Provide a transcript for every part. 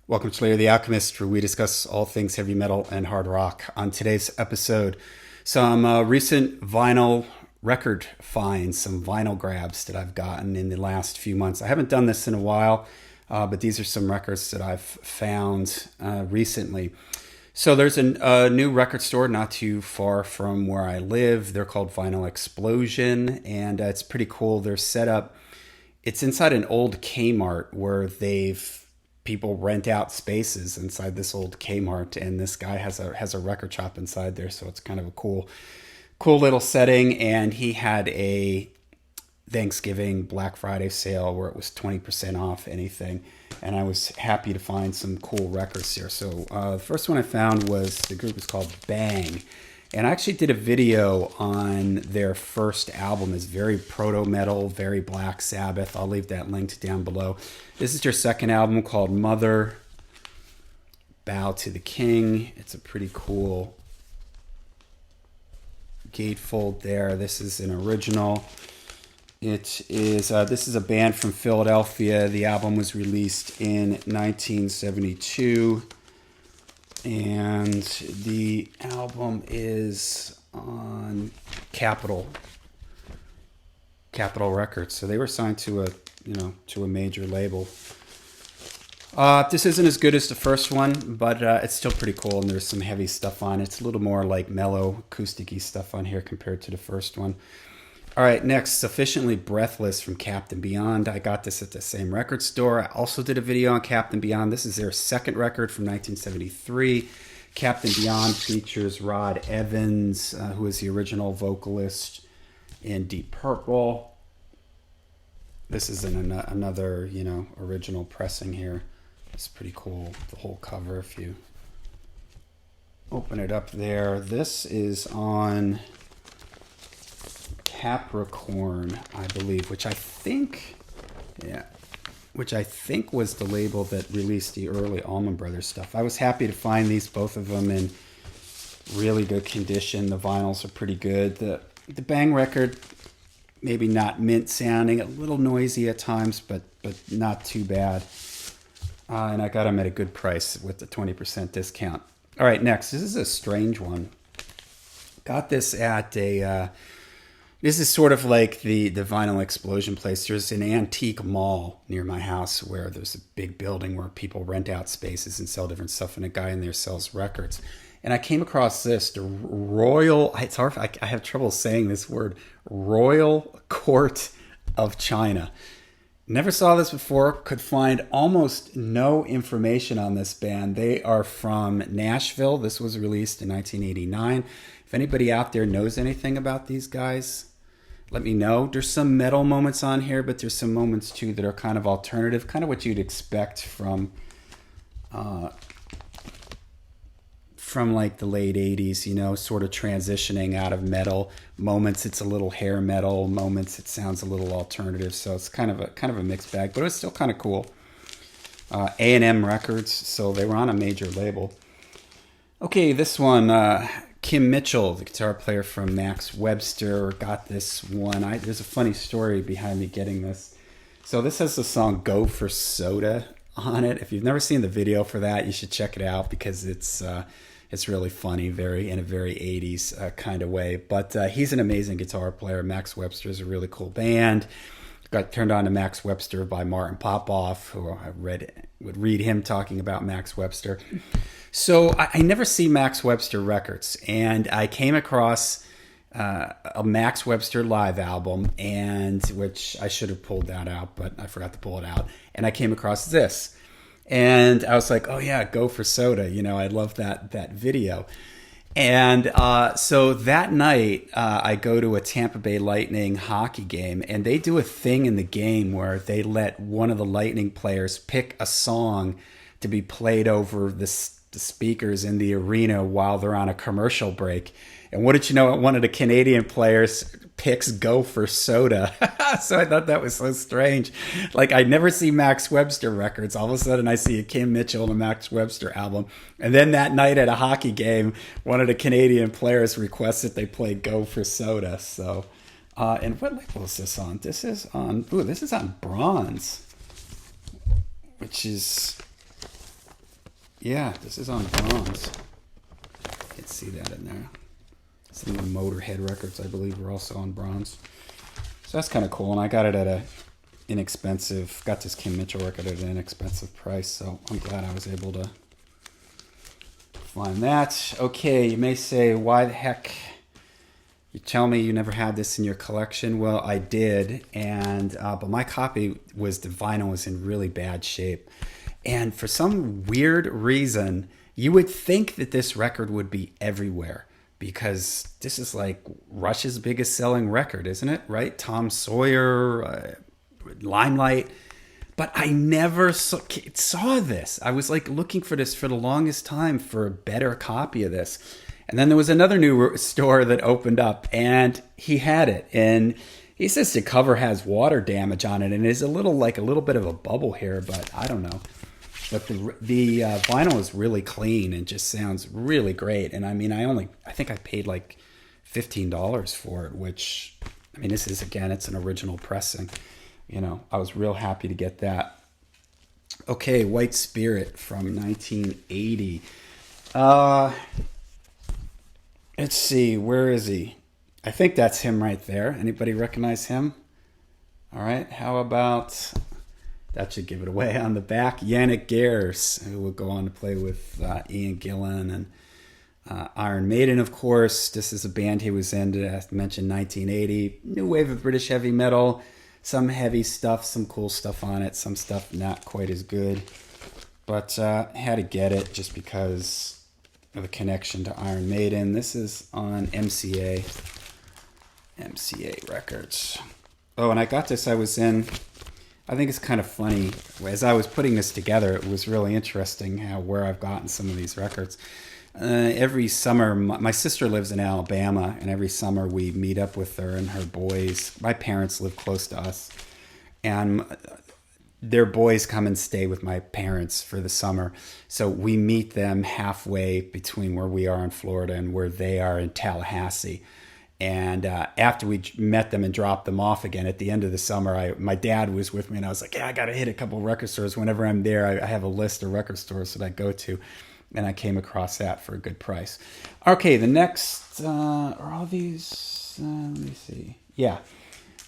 Welcome to Slayer the Alchemist, where we discuss all things heavy metal and hard rock. On today's episode, some recent vinyl record finds, some vinyl grabs that I've gotten in the last few months. I haven't done this in a while, but these are some records that I've found recently. So there's a new record store not too far from where I live. They're called Vinyl Explosion, and it's pretty cool. They're set up. It's inside an old Kmart where people rent out spaces inside this old Kmart, and this guy has a record shop inside there, so it's kind of a cool little setting. And he had a Thanksgiving Black Friday sale where it was 20% off anything, and I was happy to find some cool records here. So the first one I found was, the group is called Bang, and I actually did a video on their first album. It's very proto-metal, very Black Sabbath. I'll leave that linked down below. This is their second album called Mother, Bow to the King. It's a pretty cool gatefold there. This is an original. This is a band from Philadelphia. The album was released in 1972. And the album is on Capitol Records. So they were signed to a major label. This isn't as good as the first one, but it's still pretty cool, and there's some heavy stuff on it. It's a little more like mellow, acoustic-y stuff on here compared to the first one. All right, next, Sufficiently Breathless from Captain Beyond. I got this at the same record store. I also did a video on Captain Beyond. This is their second record from 1973. Captain Beyond features Rod Evans, who is the original vocalist in Deep Purple. This is another, original pressing here. It's pretty cool, the whole cover, if you open it up there. This is on Capricorn, I believe, which I think was the label that released the early Allman Brothers stuff. I was happy to find both of them in really good condition. The vinyls are pretty good. The Bang record, maybe not mint sounding, a little noisy at times, but not too bad. And I got them at a good price with the 20% discount. All right, next, this is a strange one. Got this at this is sort of like the Vinyl Explosion place. There's an antique mall near my house where there's a big building where people rent out spaces and sell different stuff, and a guy in there sells records. And I came across this, the Royal, it's hard, I have trouble saying this word, Royal Court of China. Never saw this before, could find almost no information on this band. They are from Nashville. This was released in 1989. If anybody out there knows anything about these guys, let me know. There's some metal moments on here, but there's some moments too that are kind of alternative, kind of what you'd expect from like the late 80s, sort of transitioning out of metal. Moments it's a little hair metal, moments it sounds a little alternative. So it's kind of a mixed bag, but it's still kind of cool. A&M Records, so they were on a major label. Okay, this one, Kim Mitchell, the guitar player from Max Webster, got this one. There's a funny story behind me getting this. So this has the song Go for Soda on it. If you've never seen the video for that, you should check it out because it's really funny, in a very 80s kind of way. But he's an amazing guitar player. Max Webster is a really cool band. Got turned on to Max Webster by Martin Popoff, who I would read him talking about Max Webster. So I never see Max Webster records, and I came across a Max Webster live album, and which I should have pulled that out, but I forgot to pull it out. And I came across this, and I was like, "Oh yeah, Go for Soda!" I love that video. And so that night, I go to a Tampa Bay Lightning hockey game, and they do a thing in the game where they let one of the Lightning players pick a song to be played over the speakers in the arena while they're on a commercial break. And what did you know? One of the Canadian players picks Go for Soda. So I thought that was so strange. Like, I never see Max Webster records. All of a sudden I see a Kim Mitchell and a Max Webster album. And then that night at a hockey game, one of the Canadian players requests that they play Go for Soda. So, and what label is this on? This is on Bronze, which is Yeah, this is on bronze. You can see that in there. Some of the Motorhead records, I believe, were also on bronze. So that's kind of cool. And I got it at got this Kim Mitchell record at an inexpensive price. So I'm glad I was able to find that. Okay, you may say, why the heck you tell me you never had this in your collection? Well, I did, and but my copy the vinyl was in really bad shape. And for some weird reason, you would think that this record would be everywhere because this is like Rush's biggest selling record, isn't it? Right? Tom Sawyer, Limelight. But I never saw this. I was like looking for this for the longest time for a better copy of this. And then there was another new store that opened up and he had it. And he says the cover has water damage on it and it's a little bit of a bubble here, but I don't know. But the vinyl is really clean and just sounds really great. And I mean, I think I paid like $15 for it, which, I mean, it's an original pressing. You know, I was real happy to get that. Okay, White Spirit from 1980. Let's see, where is he? I think that's him right there. Anybody recognize him? All right, how about... That should give it away. On the back, Yannick Gers, who will go on to play with Ian Gillan and Iron Maiden, of course. This is a band he was in, as mentioned, 1980. New wave of British heavy metal. Some heavy stuff, some cool stuff on it. Some stuff not quite as good. But had to get it just because of a connection to Iron Maiden. This is on MCA Records. Oh, and I got this. I think it's kind of funny. As I was putting this together, it was really interesting where I've gotten some of these records. Every summer, my sister lives in Alabama, and every summer we meet up with her and her boys. My parents live close to us, and their boys come and stay with my parents for the summer. So we meet them halfway between where we are in Florida and where they are in Tallahassee. And after we met them and dropped them off again at the end of the summer, my dad was with me, and I was like, yeah, I got to hit a couple record stores. Whenever I'm there, I have a list of record stores that I go to, and I came across that for a good price. Okay, the next, are all these, let me see. Yeah,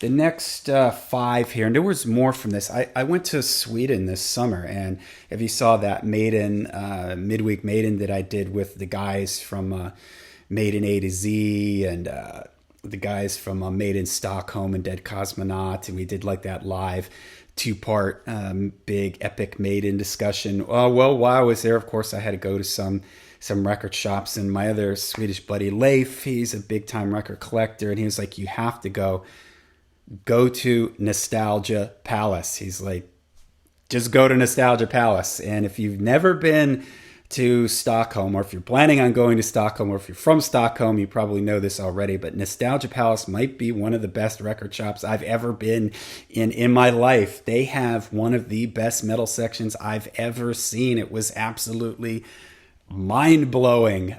the next 5 here, and there was more from this. I went to Sweden this summer, and if you saw that midweek Maiden that I did with the guys from... Maiden A to Z and the guys from Maiden Stockholm and Dead Cosmonaut, and we did like that live 2-part big epic Maiden discussion. Well, while I was there, of course, I had to go to some record shops, and my other Swedish buddy Leif, he's a big time record collector, and he was like, you have to go to Nostalgia Palace. He's like, just go to Nostalgia Palace. And if you've never been to Stockholm, or if you're planning on going to Stockholm, or if you're from Stockholm, you probably know this already, but Nostalgia Palace might be one of the best record shops I've ever been in my life. They have one of the best metal sections I've ever seen. It was absolutely mind-blowing.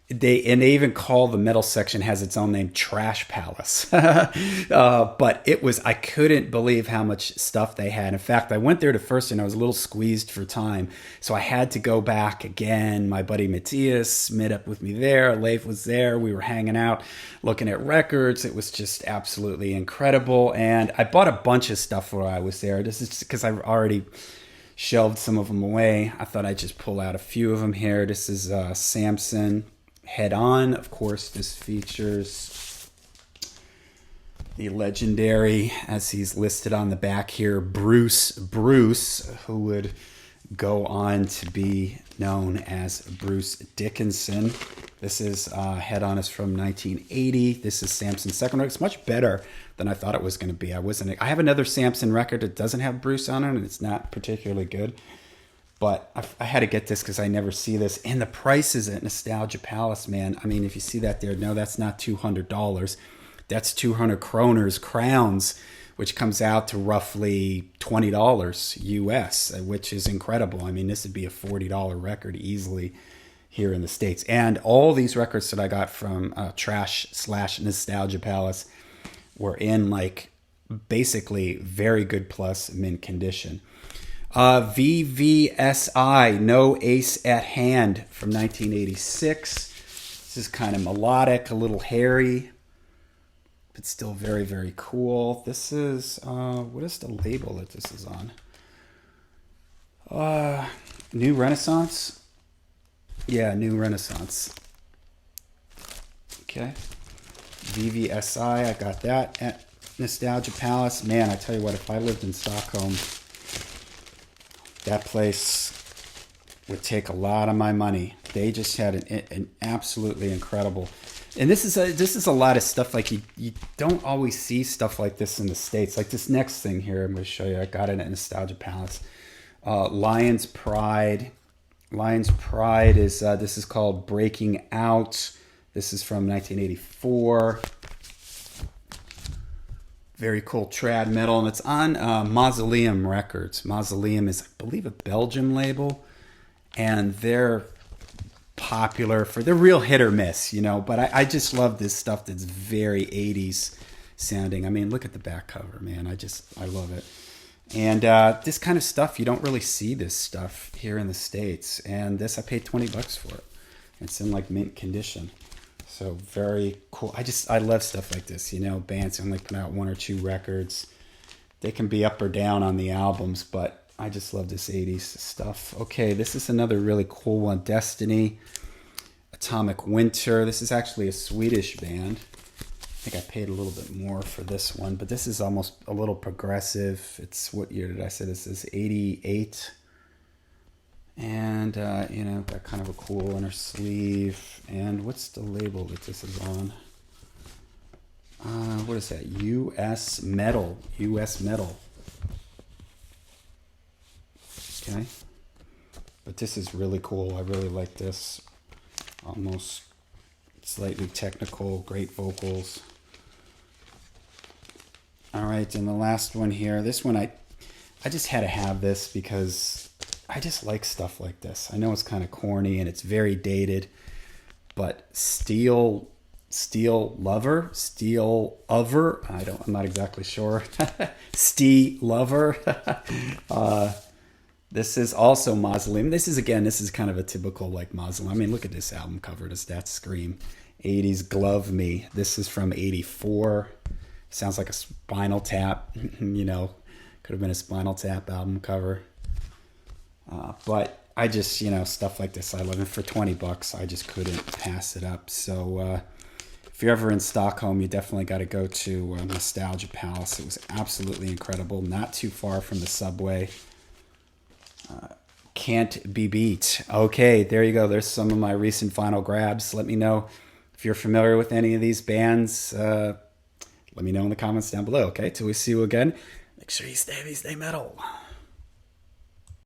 They even call the metal section, has its own name, Trash Palace. But I couldn't believe how much stuff they had. In fact, I went there first and I was a little squeezed for time. So I had to go back again. My buddy Matthias met up with me there. Leif was there. We were hanging out, looking at records. It was just absolutely incredible. And I bought a bunch of stuff while I was there. This is just because I've already shelved some of them away. I thought I'd just pull out a few of them here. This is Samson Headon. Of course, this features the legendary, as he's listed on the back here, Bruce, who would go on to be known as Bruce Dickinson. This is Headon is from 1980. This is Samson's second record. It's much better than I thought it was going to be. I have another Samson record that doesn't have Bruce on it, and it's not particularly good. But I had to get this because I never see this. And the prices at Nostalgia Palace, man. I mean, if you see that there, no, that's not $200. That's 200 crowns, which comes out to roughly $20 US, which is incredible. I mean, this would be a $40 record easily here in the States. And all these records that I got from Trash/Nostalgia Palace were in like basically very good plus mint condition. VVSI, No Ace at Hand from 1986. This is kind of melodic, a little hairy, but still very, very cool. This is, what is the label that this is on? New Renaissance? Yeah, New Renaissance. Okay. VVSI, I got that at Nostalgia Palace. Man, I tell you what, if I lived in Stockholm, that place would take a lot of my money. They just had an absolutely incredible. And this is a lot of stuff like you don't always see stuff like this in the States. Like this next thing here, I'm going to show you. I got it at Nostalgia Palace. Lion's Pride. Lion's Pride is this is called Breaking Out. This is from 1984. Very cool trad metal, and it's on Mausoleum Records. Mausoleum is, I believe, a Belgian label, and they're popular for, they're real hit or miss, you know, but I just love this stuff that's very 80s sounding. I mean, look at the back cover, man. I love it. And this kind of stuff, you don't really see this stuff here in the States. And this, I paid $20 for it. It's in like mint condition. So very cool. I love stuff like this, you know, bands only put out 1 or 2 records. They can be up or down on the albums, but I just love this 80s stuff. Okay, this is another really cool one. Destiny, Atomic Winter. This is actually a Swedish band. I think I paid a little bit more for this one, but this is almost a little progressive. It's, what year did I say this is? 88. And, you know, got kind of a cool inner sleeve. And what's the label that this is on? What is that? US Metal. US Metal. Okay. But this is really cool. I really like this. Almost slightly technical, great vocals. All right, and the last one here. This one, I just had to have this because I just like stuff like this. I know it's kind of corny and it's very dated, but Steel Lover, I'm not exactly sure. Steel Lover. This is also Mausoleum. This is kind of a typical like Mausoleum. I mean, look at this album cover. Does that scream 80s Glove Me? This is from 84. Sounds like a Spinal Tap, you know, could have been a Spinal Tap album cover. But I just, you know, stuff like this, I love it. For $20, I just couldn't pass it up. So if you're ever in Stockholm, you definitely got to go to Nostalgia Palace. It was absolutely incredible. Not too far from the subway. Can't be beat. Okay, there you go. There's some of my recent vinyl grabs. Let me know if you're familiar with any of these bands. Let me know in the comments down below, okay? Till we see you again, make sure you stay heavy, stay metal.